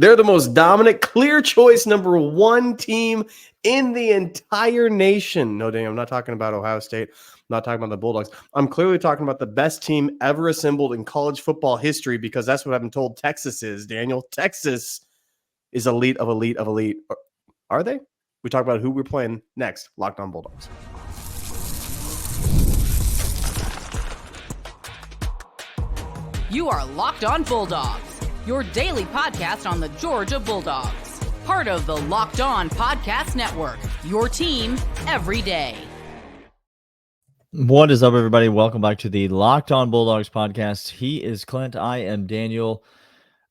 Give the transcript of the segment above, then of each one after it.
They're the most dominant, clear choice number one team in the entire nation. No, Daniel, I'm not talking about Ohio State. I'm not talking about the Bulldogs. I'm clearly talking about the best team ever assembled in college football history, because that's what I've been told Texas is, Daniel. Texas is elite of elite of elite. Are they? We talk about who we're playing next. Locked On Bulldogs. You are Locked On Bulldogs, your daily podcast on the Georgia Bulldogs. Part of the Locked On Podcast Network, your team every day. What is up, everybody? Welcome back to the Locked On Bulldogs podcast. He is Clint. I am Daniel.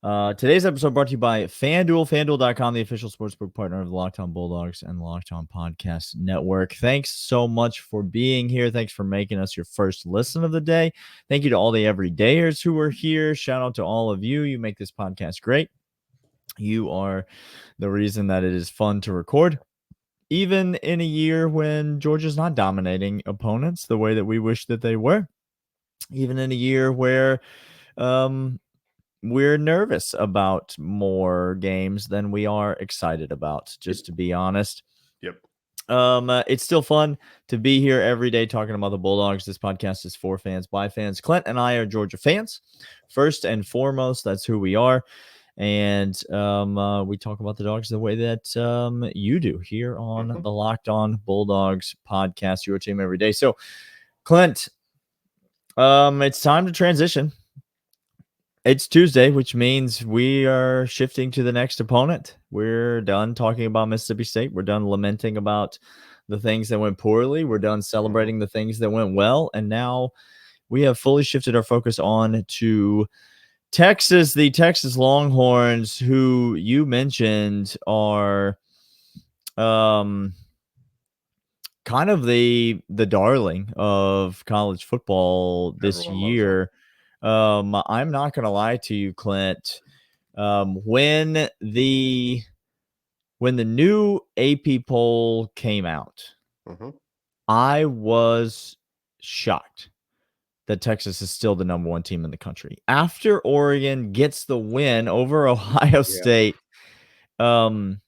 Today's episode brought to you by FanDuel, FanDuel.com, the official sportsbook partner of the Locked On Bulldogs and Locked On Podcast Network. Thanks so much for being here. Thanks for making us your first listen of the day. Thank you to all the everydayers who are here. Shout out to all of you. You make this podcast great. You are the reason that it is fun to record, even in a year when Georgia's not dominating opponents the way that we wish that they were. Even in a year where we're nervous about more games than we are excited about, just to be honest. Yep. It's still fun to be here every day talking about the Bulldogs. This podcast is for fans, by fans. Clint and I are Georgia fans, first and foremost. That's who we are. And we talk about the Dogs the way that you do here on the Locked On Bulldogs podcast, your team every day. So, Clint, it's time to transition. It's Tuesday, which means we are shifting to the next opponent. We're done talking about Mississippi State. We're done lamenting about the things that went poorly. We're done celebrating the things that went well. And now we have fully shifted our focus on to Texas, the Texas Longhorns, who you mentioned are kind of the darling of college football this year. I'm not going to lie to you, Clint. When the new AP poll came out, I was shocked that Texas is still the number one team in the country. After Oregon gets the win over Ohio State, the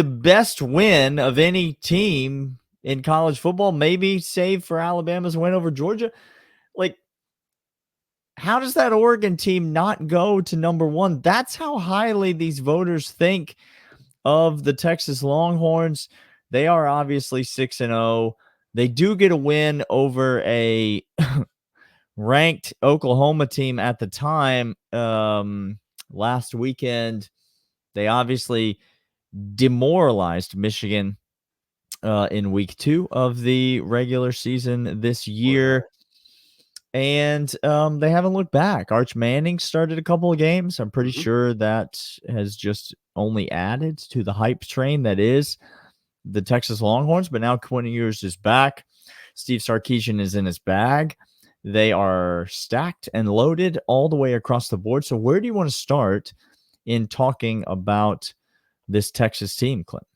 best win of any team in college football, maybe save for Alabama's win over Georgia. Like, how does that Oregon team not go to number one? That's how highly these voters think of the Texas Longhorns. They are obviously 6-0. They do get a win over a ranked Oklahoma team at the time last weekend. They obviously demoralized Michigan in week 2 of the regular season this year. And they haven't looked back. Arch Manning started a couple of games. I'm pretty sure that has just only added to the hype train that is the Texas Longhorns. But now Quinn Ewers is back. Steve Sarkisian is in his bag. They are stacked and loaded all the way across the board. So where do you want to start in talking about this Texas team, Clint?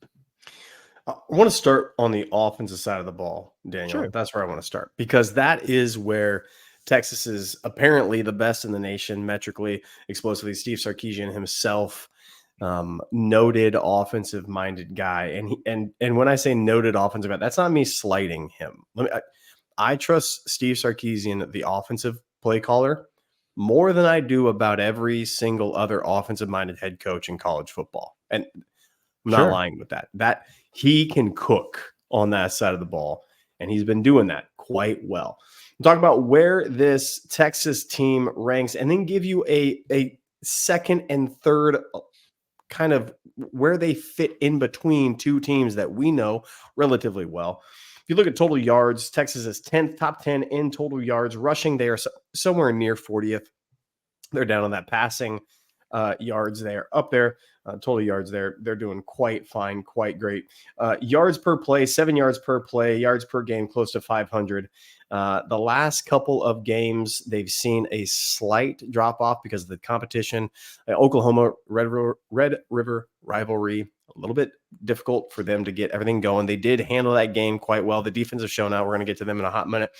I want to start on the offensive side of the ball, Daniel. Sure. That's where I want to start, because that is where Texas is apparently the best in the nation, metrically, explosively. Steve Sarkisian himself, noted offensive-minded guy, and when I say noted offensive guy, that's not me slighting him. I trust Steve Sarkisian, the offensive play caller, more than I do about every single other offensive-minded head coach in college football, and I'm not lying with that. That he can cook on that side of the ball, and he's been doing that quite well. Talk about where this Texas team ranks, and then give you a second and third kind of where they fit in between two teams that we know relatively well. If you look at total yards, Texas is 10th, top 10 in total yards. Rushing, they are somewhere near 40th. They're down on that passing yards. They are up there. Total yards there. They're doing quite fine, quite great. Yards per play, 7 yards per play, yards per game, close to 500. The last couple of games, they've seen a slight drop off because of the competition. Oklahoma Red River rivalry, a little bit difficult for them to get everything going. They did handle that game quite well. The defense has shown out. We're going to get to them in a hot minute.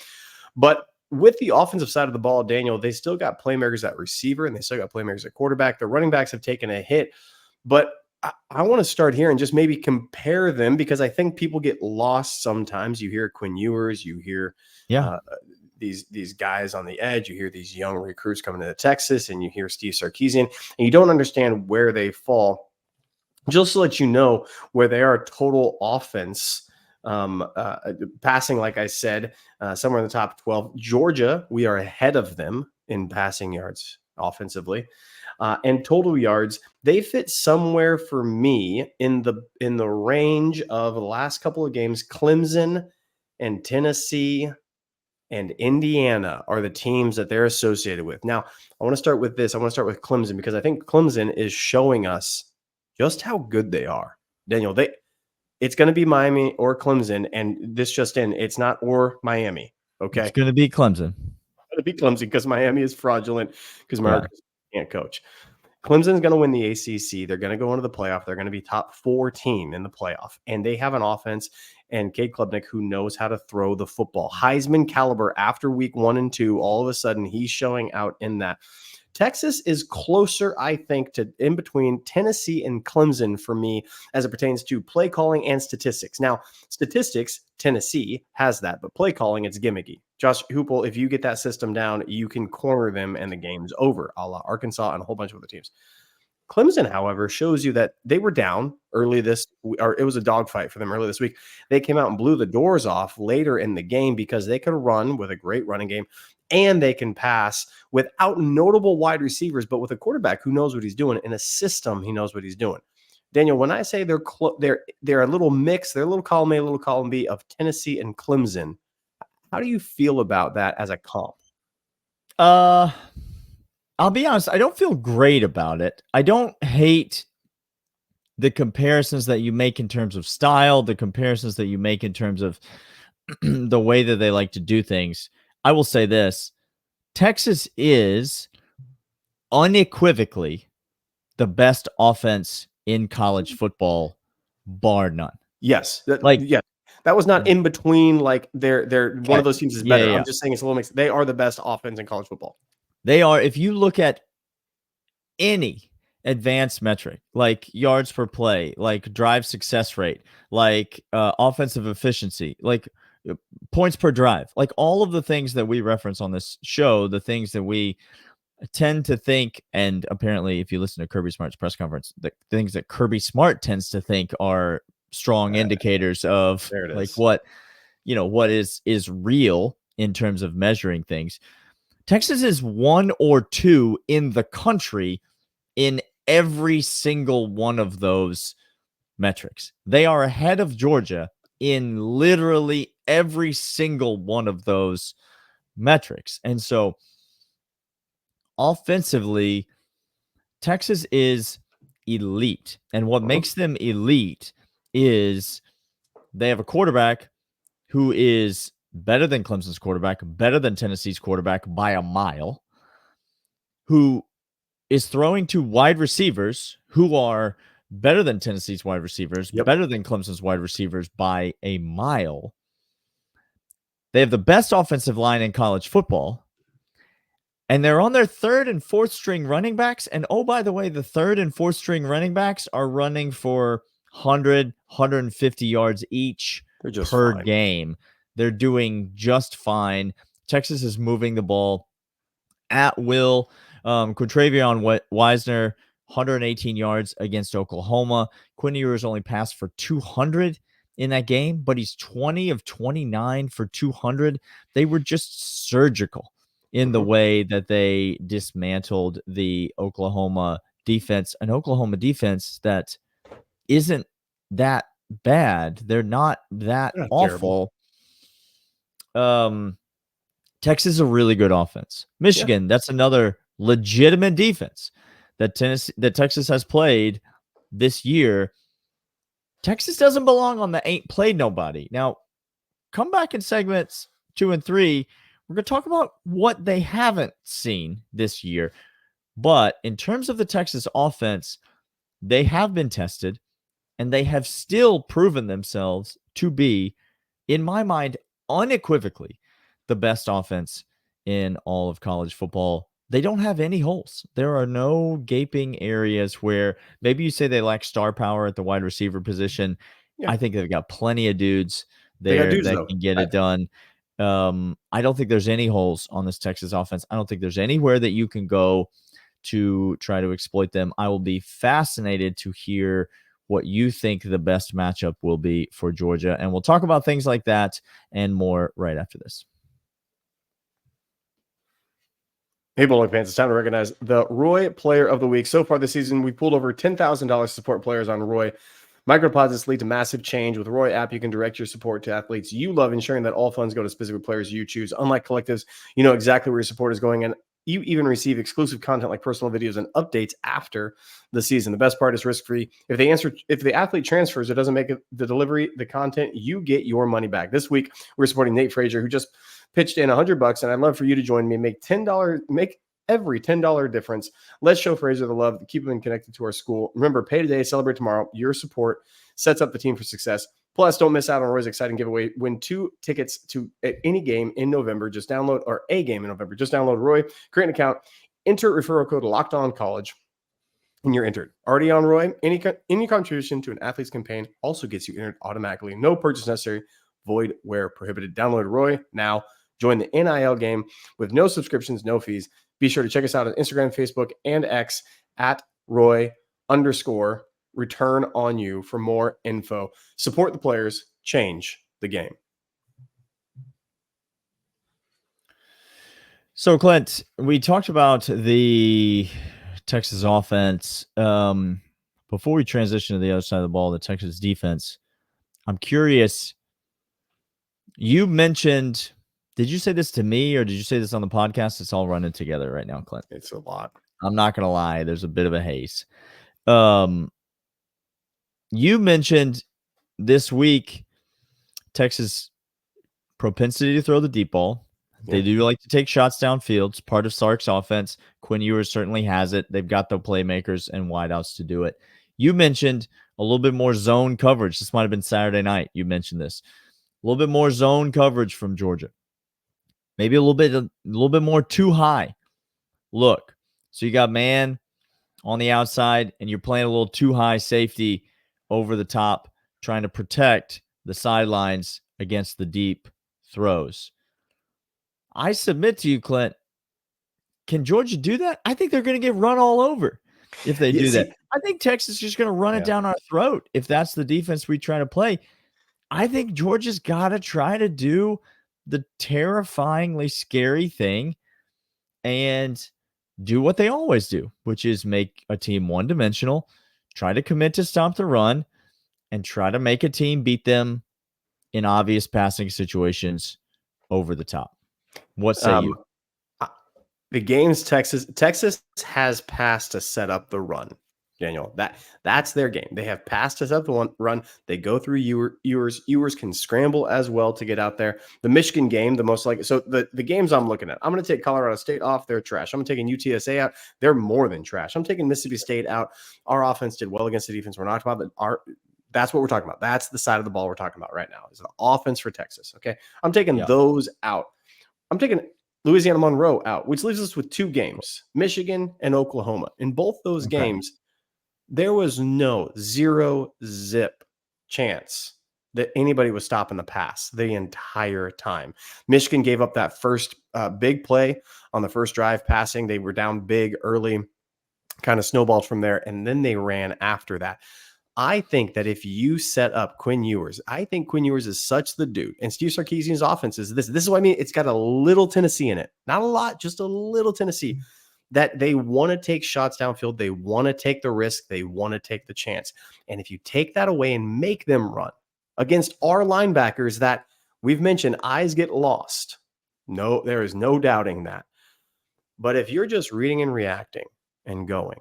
But with the offensive side of the ball, Daniel, they still got playmakers at receiver and they still got playmakers at quarterback. The running backs have taken a hit, but I want to start here and just maybe compare them because I think people get lost sometimes. You hear Quinn Ewers, you hear these guys on the edge, you hear these young recruits coming into Texas, and you hear Steve Sarkisian, and you don't understand where they fall. Just to let you know where they are total offense, passing, like I said, somewhere in the top 12. Georgia, we are ahead of them in passing yards offensively. And total yards, they fit somewhere for me in the range of the last couple of games. Clemson and Tennessee and Indiana are the teams that they're associated with. Now, I want to start with this. I want to start with Clemson because I think Clemson is showing us just how good they are. Daniel, it's going to be Miami or Clemson, and this just in, it's not or Miami. Okay, it's going to be Clemson. It's going to be Clemson because Miami is fraudulent because Miami can't coach. Clemson's going to win the ACC. They're going to go into the playoff. They're going to be top 4 team in the playoff, and they have an offense and Cade Klubnik who knows how to throw the football. Heisman caliber after week 1 and 2. All of a sudden, he's showing out in that. Texas is closer, I think, to in between Tennessee and Clemson for me as it pertains to play calling and statistics. Now, statistics, Tennessee has that, but play calling, it's gimmicky. Josh Hoople, if you get that system down, you can corner them and the game's over, a la Arkansas and a whole bunch of other teams. Clemson, however, shows you that they were down early or it was a dogfight for them early this week. They came out and blew the doors off later in the game because they could run with a great running game and they can pass without notable wide receivers, but with a quarterback who knows what he's doing in a system he knows what he's doing. Daniel, when I say they're a little mix, they're a little column A, a little column B of Tennessee and Clemson. How do you feel about that as a comp? I'll be honest, I don't feel great about it. I don't hate the comparisons that you make in terms of style, the comparisons that you make in terms of the way that they like to do things. I will say this. Texas is unequivocally the best offense in college football, bar none. Yes. That was not in between. Like they're one of those teams is better. Yeah. I'm just saying it's a little mixed. They are the best offense in college football. They are. If you look at any advanced metric, like yards per play, like drive success rate, like offensive efficiency, like points per drive, like all of the things that we reference on this show, the things that we tend to think, and apparently if you listen to Kirby Smart's press conference, the things that Kirby Smart tends to think are strong indicators of like what is real in terms of measuring things. Texas is 1 or 2 in the country in every single one of those metrics. They are ahead of Georgia in literally every single one of those metrics. And so offensively, Texas is elite. And what makes them elite is they have a quarterback who is better than Clemson's quarterback, better than Tennessee's quarterback by a mile, who is throwing to wide receivers who are better than Tennessee's wide receivers, better than Clemson's wide receivers by a mile. They have the best offensive line in college football, and they're on their 3rd and 4th string running backs. And oh, by the way, the 3rd and 4th string running backs are running for 100, 150 yards each per game. They're doing just fine. Texas is moving the ball at will. Quintravion Wisner, 118 yards against Oklahoma. Quinn Ewers only passed for 200 in that game, but he's 20 of 29 for 200. They were just surgical in the way that they dismantled the Oklahoma defense, an Oklahoma defense that isn't that bad. They're not that awful. Texas is a really good offense. Michigan, that's another legitimate defense that Texas has played this year. Texas doesn't belong on the ain't played nobody. Now, come back in segments 2 and 3. We're going to talk about what they haven't seen this year. But in terms of the Texas offense, they have been tested and they have still proven themselves to be, in my mind, unequivocally the best offense in all of college football. They don't have any holes. There are no gaping areas where maybe you say they lack star power at the wide receiver position. Yeah, I think they've got plenty of dudes they got there dudes that though. can get it done. I don't think there's any holes on this Texas offense. I don't think there's anywhere that you can go to try to exploit them. I will be fascinated to hear what you think the best matchup will be for Georgia. And we'll talk about things like that and more right after this. Hey, Bowling fans, it's time to recognize the Roy Player of the Week. So far this season, we pulled over $10,000 to support players on Roy. Microdeposits lead to massive change. With the Roy app, you can direct your support to athletes you love, ensuring that all funds go to specific players you choose. Unlike collectives, you know exactly where your support is going, and you even receive exclusive content like personal videos and updates after the season. The best part is risk-free. If the athlete transfers, it doesn't make the delivery, the content, you get your money back. This week, we're supporting Nate Frazier, who just pitched in $100, and I'd love for you to join me. Make every $10 difference. Let's show Fraser the love, keep him connected to our school. Remember, pay today, celebrate tomorrow. Your support sets up the team for success. Plus, don't miss out on Roy's exciting giveaway. Win 2 tickets to any game in November. Just download, or a game in November. Just download Roy, create an account, enter referral code LOCKEDONCollege, and you're entered. Already on Roy, any contribution to an athlete's campaign also gets you entered automatically. No purchase necessary. Void where prohibited. Download Roy now. Join the NIL game with no subscriptions, no fees. Be sure to check us out on Instagram, Facebook, and X at Roy_return on you for more info. Support the players, change the game. So, Clint, we talked about the Texas offense. Before we transition to the other side of the ball, the Texas defense, I'm curious. You mentioned, did you say this to me or did you say this on the podcast? It's all running together right now, Clint. It's a lot. I'm not going to lie. There's a bit of a haze. You mentioned this week Texas propensity to throw the deep ball. They do like to take shots downfield. It's part of Sark's offense. Quinn Ewers certainly has it. They've got the playmakers and wideouts to do it. You mentioned a little bit more zone coverage. This might have been Saturday night. You mentioned this. A little bit more zone coverage from Georgia. Maybe a little bit more too high look. So you got man on the outside, and you're playing a little too high safety over the top, trying to protect the sidelines against the deep throws. I submit to you, Clint, can Georgia do that? I think they're going to get run all over if they do that. I think Texas is just going to run it down our throat if that's the defense we try to play. I think Georgia's got to try to do the terrifyingly scary thing and do what they always do, which is make a team one-dimensional, try to commit to stop the run, and try to make a team beat them in obvious passing situations over the top. What say you? The games Texas has passed to set up the run, Daniel. That's their game. They have passed to set up the run. They go through Ewers. Ewers can scramble as well to get out there. The Michigan game, the most likely. So the games I'm looking at, I'm going to take Colorado State off. They're trash. I'm taking UTSA out. They're more than trash. I'm taking Mississippi State out. Our offense did well against the defense. We're not talking about that's what we're talking about. That's the side of the ball we're talking about right now is the offense for Texas. Okay. I'm taking those out. I'm taking Louisiana Monroe out, which leaves us with 2 games, Michigan and Oklahoma. In both those games, there was zero zip chance that anybody was stopping the pass the entire time. Michigan gave up that first big play on the first drive passing. They were down big early, kind of snowballed from there, and then they ran after that. I think that if you set up Quinn Ewers, I think Quinn Ewers is such the dude. And Steve Sarkisian's offense is this. This is what I mean. It's got a little Tennessee in it. Not a lot, just a little Tennessee. That they want to take shots downfield. They want to take the risk. They want to take the chance. And if you take that away and make them run against our linebackers that we've mentioned, eyes get lost. No, there is no doubting that. But if you're just reading and reacting and going,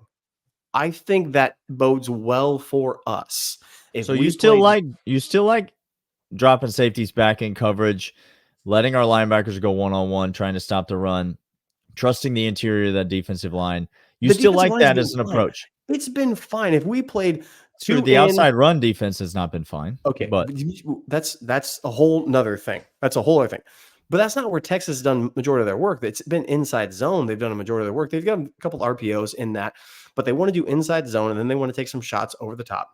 I think that bodes well for us. So you still like dropping safeties back in coverage, letting our linebackers go one-on-one, trying to stop the run, trusting the interior of that defensive line. You still like that as an approach? It's been fine. If we played the outside run defense has not been fine. Okay, but that's a whole nother thing. That's a whole other thing. But that's not where Texas has done majority of their work. It's been inside zone. They've done a majority of their work. They've got a couple RPOs in that, but they want to do inside zone, and then they want to take some shots over the top.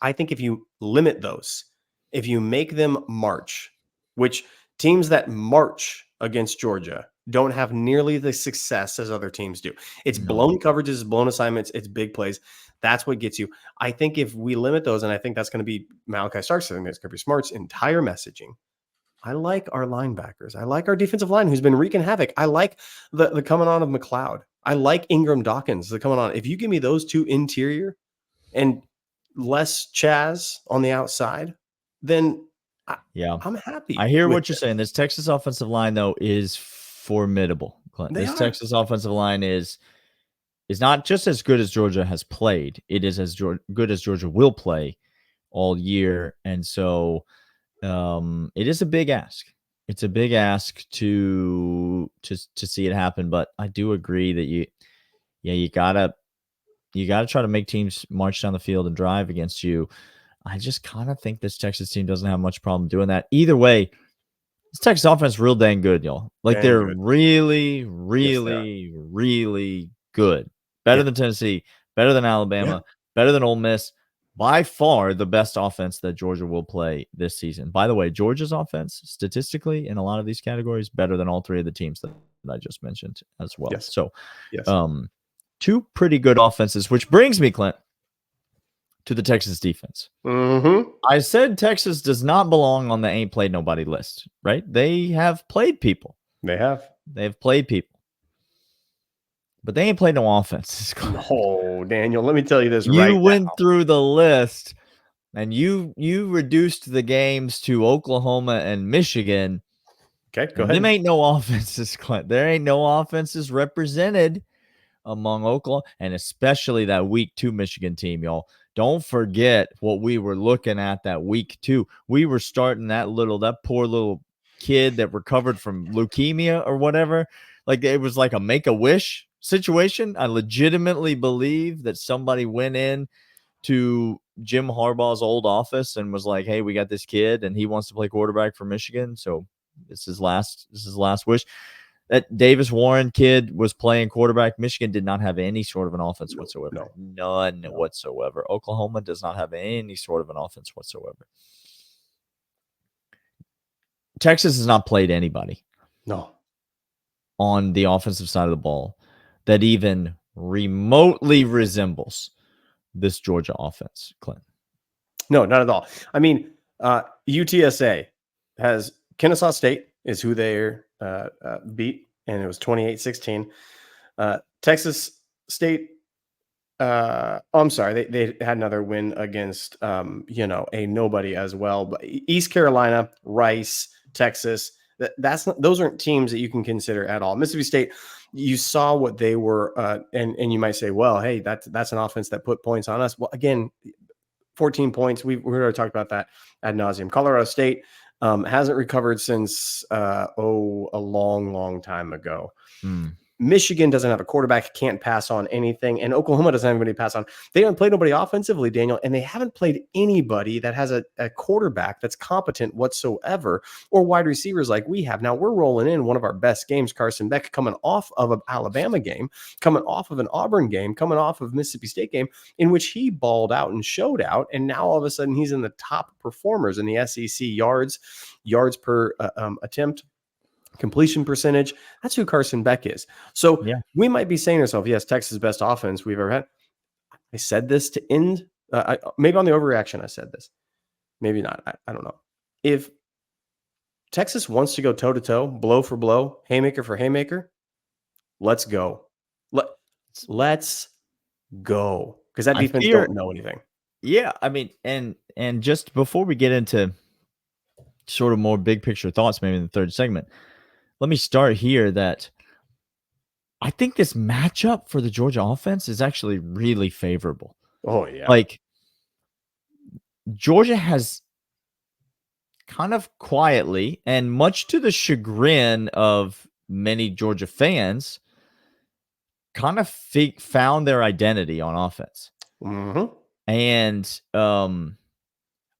I think if you limit those, if you make them march, which teams that march against Georgia don't have nearly the success as other teams do. It's blown coverages, blown assignments, it's big plays. That's what gets you. I think if we limit those, and I think that's going to be Malachi Starks, I think that's going to be Smart's entire messaging. I like our linebackers. I like our defensive line who's been wreaking havoc. I like the coming on of McLeod. I like Ingram Dawkins, the coming on. If you give me those two interior and less Chaz on the outside, then I'm happy. I hear what you're saying. This Texas offensive line, though, is formidable, Clint. This Texas offensive line is not just as good as Georgia has played. It is as good as Georgia will play all year. And so it is a big ask. It's a big ask to see it happen. But I do agree that you gotta try to make teams march down the field and drive against you. I just kind of think this Texas team doesn't have much problem doing that. Either way, this Texas offense is real dang good, y'all. Like they're really, really, really good. Better than Tennessee, better than Alabama, better than Ole Miss. By far the best offense that Georgia will play this season. By the way, Georgia's offense, statistically, in a lot of these categories, better than all three of the teams that I just mentioned as well. Yes. So, two pretty good offenses, which brings me, Clint, to the Texas defense. I said Texas does not belong on the ain't played nobody list, right? They have played people. They've played people. But they ain't played no offense. No, Daniel, let me tell you this You went through the list and you reduced the games to Oklahoma and Michigan. Okay, go ahead. Them ain't no offenses, Clint. There ain't no offenses represented among Oklahoma, and especially that week 2 Michigan team, y'all. Don't forget what we were looking at that week 2. We were starting that poor little kid that recovered from leukemia or whatever. Like it was like a Make-A-Wish situation. I legitimately believe that somebody went in to Jim Harbaugh's old office and was like, "Hey, we got this kid and he wants to play quarterback for Michigan. So this is last wish." That Davis Warren kid was playing quarterback. Michigan did not have any sort of an offense whatsoever. None whatsoever. Oklahoma does not have any sort of an offense whatsoever. Texas has not played anybody. No. On the offensive side of the ball that even remotely resembles this Georgia offense, Clint. No, not at all. I mean, UTSA has Kennesaw State is who they beat, and it was 28-16. Texas State, I'm sorry, they had another win against, a nobody as well. But East Carolina, Rice, Texas, those aren't teams that you can consider at all. Mississippi State, you saw what they were, and you might say, well, hey, that's an offense that put points on us. Well, again, 14 points. We already talked about that ad nauseum. Colorado State hasn't recovered since a long time ago. Michigan doesn't have a quarterback, can't pass on anything, and Oklahoma doesn't have anybody to pass on. They haven't played nobody offensively, Daniel, and they haven't played anybody that has a quarterback that's competent whatsoever, or wide receivers like we have. Now we're rolling in one of our best games, Carson Beck, coming off of an Alabama game, coming off of an Auburn game, coming off of Mississippi State game, in which he balled out and showed out, and now all of a sudden he's in the top performers in the SEC yards per attempt, completion percentage. That's who Carson Beck is. So we might be saying to ourselves, yes, Texas' best offense we've ever had. I said this to end, maybe on the overreaction I said this. Maybe not. I don't know. If Texas wants to go toe-to-toe, blow for blow, haymaker for haymaker, let's go. Let's go. Because that defense don't know anything. Yeah, I mean, and just before we get into sort of more big picture thoughts, maybe in the third segment, let me start here that I think this matchup for the Georgia offense is actually really favorable. Oh, yeah. Like, Georgia has kind of quietly, and much to the chagrin of many Georgia fans, kind of found their identity on offense. And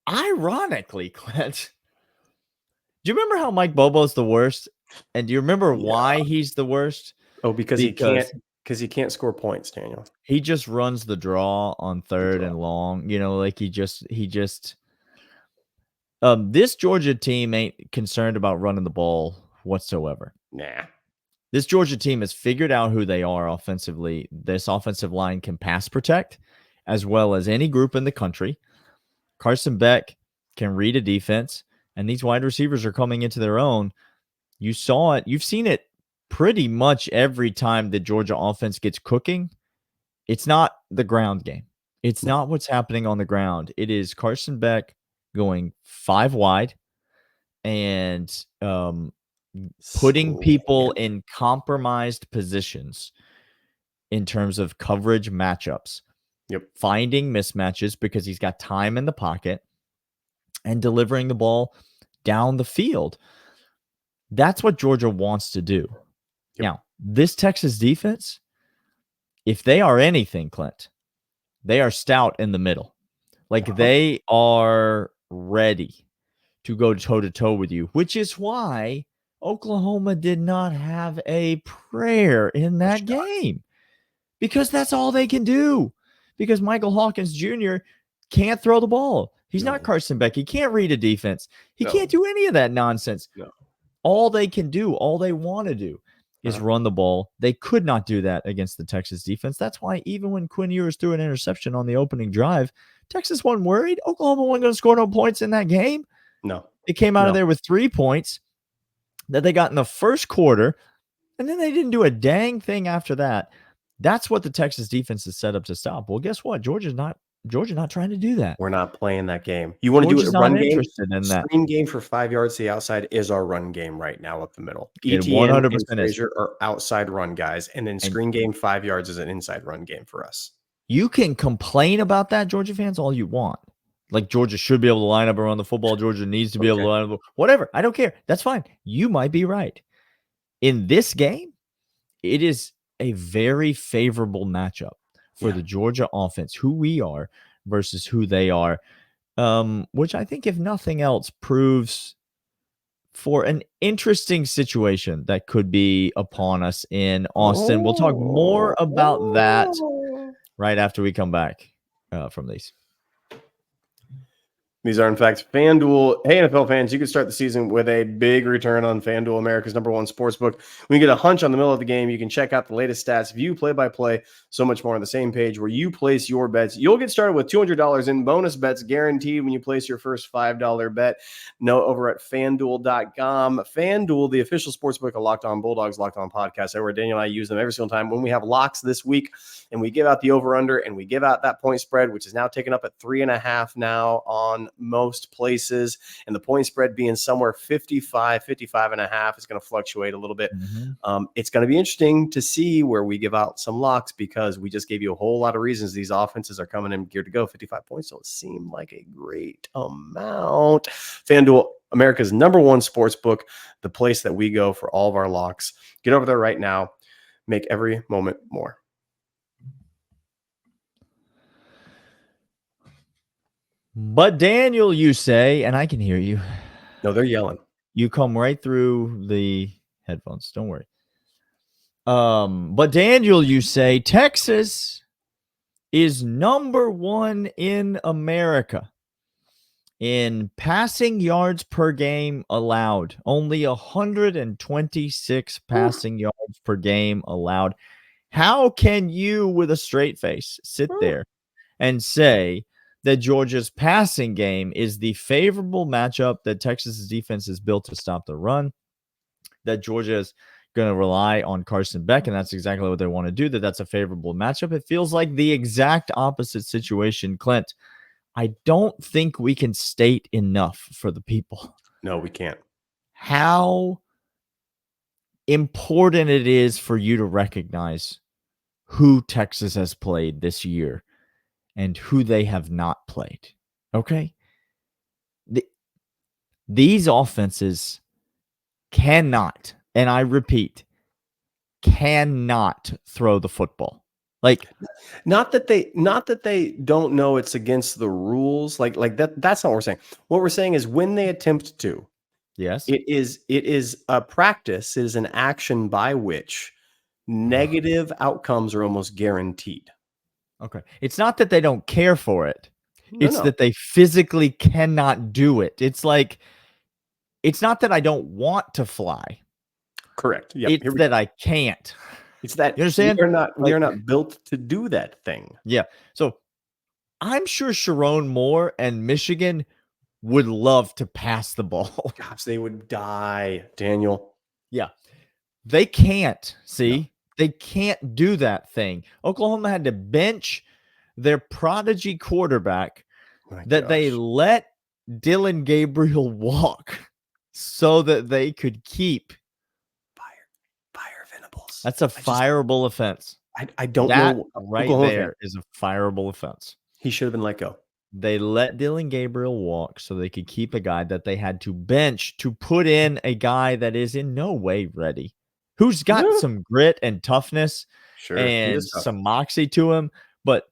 ironically, Clint, Do you remember how Mike Bobo's the worst? And do you remember why he's the worst? Oh, because he can't score points, Daniel. He just runs the draw on third and long. Like he just this Georgia team ain't concerned about running the ball whatsoever. Nah. This Georgia team has figured out who they are offensively. This offensive line can pass protect as well as any group in the country. Carson Beck can read a defense, and these wide receivers are coming into their own. You saw it. You've seen it pretty much every time the Georgia offense gets cooking. It's not the ground game. It's not what's happening on the ground. It is Carson Beck going 5 wide and putting people in compromised positions in terms of coverage matchups. Yep. Finding mismatches because he's got time in the pocket and delivering the ball down the field. That's what Georgia wants to do. Yep. Now, this Texas defense, if they are anything, Clint, they are stout in the middle. Like they are ready to go toe-to-toe with you, which is why Oklahoma did not have a prayer in that game, because that's all they can do, because Michael Hawkins Jr. can't throw the ball. He's not Carson Beck. He can't read a defense. He can't do any of that nonsense. No. All they can do, all they want to do is run the ball. They could not do that against the Texas defense. That's why even when Quinn Ewers threw an interception on the opening drive, Texas wasn't worried. Oklahoma wasn't going to score no points in that game. No. They came out of there with 3 points that they got in the first quarter, and then they didn't do a dang thing after that. That's what the Texas defense is set up to stop. Well, guess what? Georgia's not trying to do that. We're not playing that game. You want to do a run game? Screen game for 5 yards to the outside is our run game right now up the middle. ETN 100% and Frazier are outside run guys, and then screen game 5 yards is an inside run game for us. You can complain about that, Georgia fans, all you want. Like Georgia should be able to line up around the football. Georgia needs to be able to line up. Whatever. I don't care. That's fine. You might be right. In this game, it is a very favorable matchup for the Georgia offense, who we are versus who they are, which I think, if nothing else, proves for an interesting situation that could be upon us in Austin. We'll talk more about that right after we come back from these. These are, in fact, FanDuel. Hey, NFL fans, you can start the season with a big return on FanDuel, America's #1 sportsbook. When you get a hunch on the middle of the game, you can check out the latest stats, view play-by-play, so much more on the same page where you place your bets. You'll get started with $200 in bonus bets guaranteed when you place your first $5 bet. No, over at FanDuel.com. FanDuel, the official sportsbook of Locked On Bulldogs, Locked On Podcast. Everywhere Daniel and I use them every single time when we have locks this week, and we give out the over-under, and we give out that point spread, which is now taken up at 3.5 now on most places, and the point spread being somewhere 55.5 is going to fluctuate a little bit. It's going to be interesting to see where we give out some locks, because we just gave you a whole lot of reasons these offenses are coming in geared to go. 55 points don't seem like a great amount. FanDuel, America's #1 sportsbook, the place that we go for all of our locks. Get over there right now. Make every moment more. But Daniel, you say, and I can hear you. No, they're yelling. You come right through the headphones. Don't worry. But Daniel, you say Texas is #1 in America in passing yards per game allowed. Only 126 passing yards per game allowed. How can you, with a straight face, sit there and say that Georgia's passing game is the favorable matchup that Texas's defense is built to stop the run, that Georgia is going to rely on Carson Beck, and that's exactly what they want to do, that's a favorable matchup? It feels like the exact opposite situation, Clint. I don't think we can state enough for the people. No, we can't. How important it is for you to recognize who Texas has played this year and who they have not played. Okay? These offenses cannot, and I repeat, cannot throw the football. Like, not that they don't know it's against the rules. Like that's not what we're saying. What we're saying is when they attempt to, Yes. It is a practice. It is an action by which negative outcomes are almost guaranteed. Okay. It's not that they don't care for it. No, It's no. that they physically cannot do it. It's like, it's not that I don't want to fly. Correct. Yep. It's Here we that go. I can't. It's that You understand? we Like, are not built to do that thing. yeah. So I'm sure Sharon Moore and Michigan would love to pass the ball. Gosh, they would die, Daniel. Yeah. They can't. See? No. They can't do that thing. Oklahoma had to bench their prodigy quarterback My that they gosh. let Dylan Gabriel walk so that they could keep. Fire Venables. That's a fireable offense. I don't That know. right Oklahoma fan. there is a fireable offense. He should have been let go. They let Dylan Gabriel walk so they could keep a guy that they had to bench to put in a guy that is in no way ready, who's got Yeah. some grit and toughness Sure. He and is tough. some moxie to him, but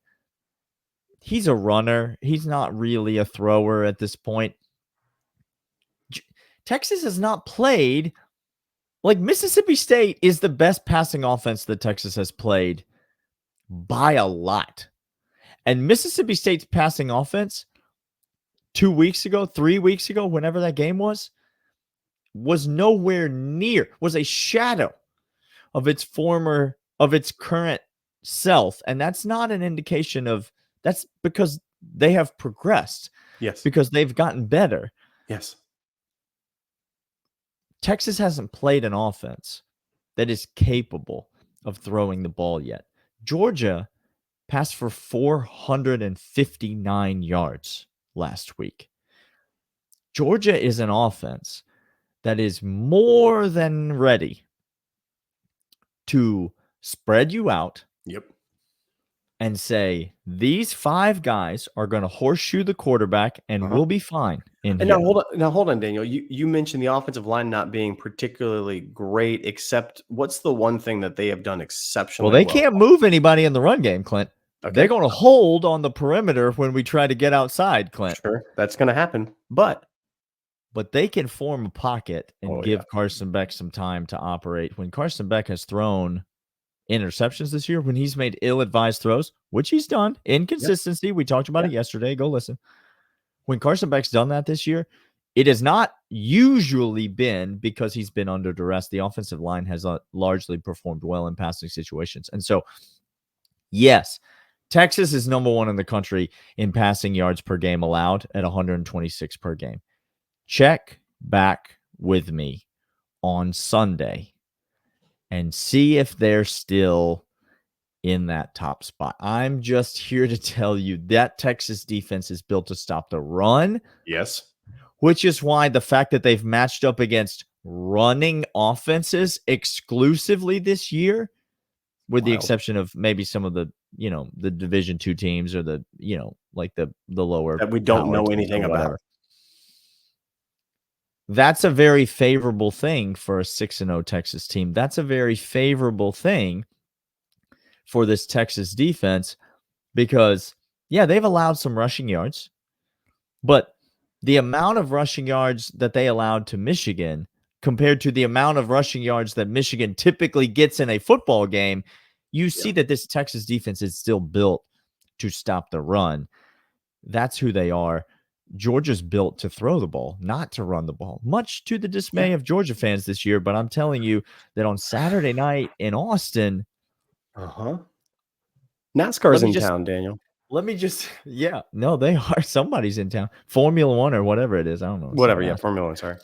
he's a runner. He's not really a thrower at this point. Texas has not played like Mississippi State is the best passing offense that Texas has played by a lot. And Mississippi State's passing offense 2 weeks ago, 3 weeks ago, whenever that game was nowhere near, was a shadow of its current self. And that's not an indication of, that's because they have progressed. Yes. Because they've gotten better. Yes. Texas hasn't played an offense that is capable of throwing the ball yet. Georgia passed for 459 yards last week. Georgia is an offense that is more than ready to spread you out. Yep. And say, these 5 guys are going to horseshoe the quarterback and we'll be fine. And now hold on, Daniel. You mentioned the offensive line not being particularly great, except what's the one thing that they have done exceptionally well? Well, they can't move anybody in the run game, Clint. Okay. They're going to hold on the perimeter when we try to get outside, Clint. Sure, that's going to happen. But they can form a pocket and give Carson Beck some time to operate. When Carson Beck has thrown interceptions this year, when he's made ill-advised throws, which he's done, inconsistency. We talked about it yesterday. Go listen. When Carson Beck's done that this year, it has not usually been because he's been under duress. The offensive line has largely performed well in passing situations. And so, yes, Texas is number 1 in the country in passing yards per game allowed at 126 per game. Check back with me on Sunday and see if they're still in that top spot. I'm just here to tell you that Texas defense is built to stop the run. Yes. Which is why the fact that they've matched up against running offenses exclusively this year, with the exception of maybe some of the, the Division II teams or the, like the lower that we don't know anything about. That's a very favorable thing for a 6-0 Texas team. That's a very favorable thing for this Texas defense because, they've allowed some rushing yards, but the amount of rushing yards that they allowed to Michigan compared to the amount of rushing yards that Michigan typically gets in a football game, you see that this Texas defense is still built to stop the run. That's who they are. Georgia's built to throw the ball, not to run the ball, much to the dismay of Georgia fans this year. But I'm telling you that on Saturday night in Austin, NASCAR's in town, Daniel. Let me just, no, they are. Somebody's in town. Formula One or whatever it is. I don't know. Whatever. Formula One. Sorry.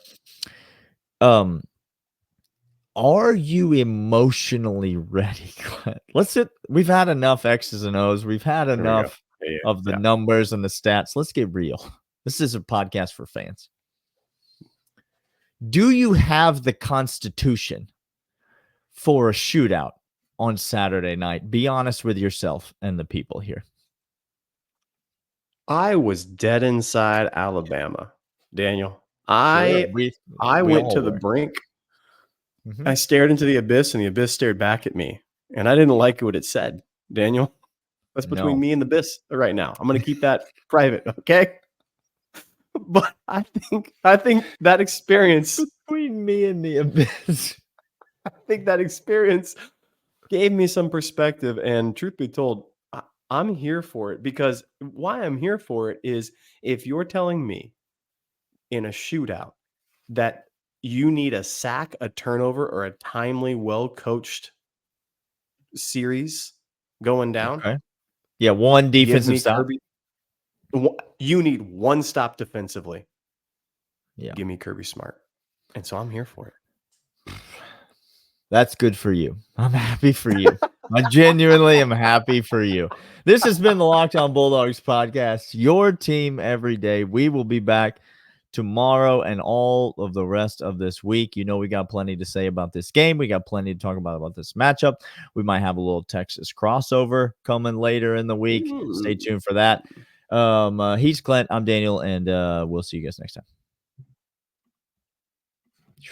Are you emotionally ready? We've had enough X's and O's. We've had enough of the numbers and the stats. Let's get real. This is a podcast for fans. Do you have the constitution for a shootout on Saturday night? Be honest with yourself and the people here. I was dead inside Alabama, Daniel. I went to the brink. Mm-hmm. I stared into the abyss, and the abyss stared back at me, and I didn't like what it said, Daniel. That's between me and the abyss right now. I'm going to keep that private, okay? But I think that experience, Between me and the abyss. I think that experience gave me some perspective. And truth be told, I'm here for it, because why I'm here for it is, if you're telling me in a shootout that you need a sack, a turnover, or a timely, well coached series going down, Okay. Yeah, one give defensive me stop. Kirby. You need one stop defensively. Yeah. Give me Kirby Smart. And so I'm here for it. That's good for you. I'm happy for you. I genuinely am happy for you. This has been the Locked On Bulldogs podcast, your team every day. We will be back tomorrow and all of the rest of this week. You know, we got plenty to say about this game. We got plenty to talk about this matchup. We might have a little Texas crossover coming later in the week. Stay tuned for that. He's Clint. I'm Daniel, and we'll see you guys next time.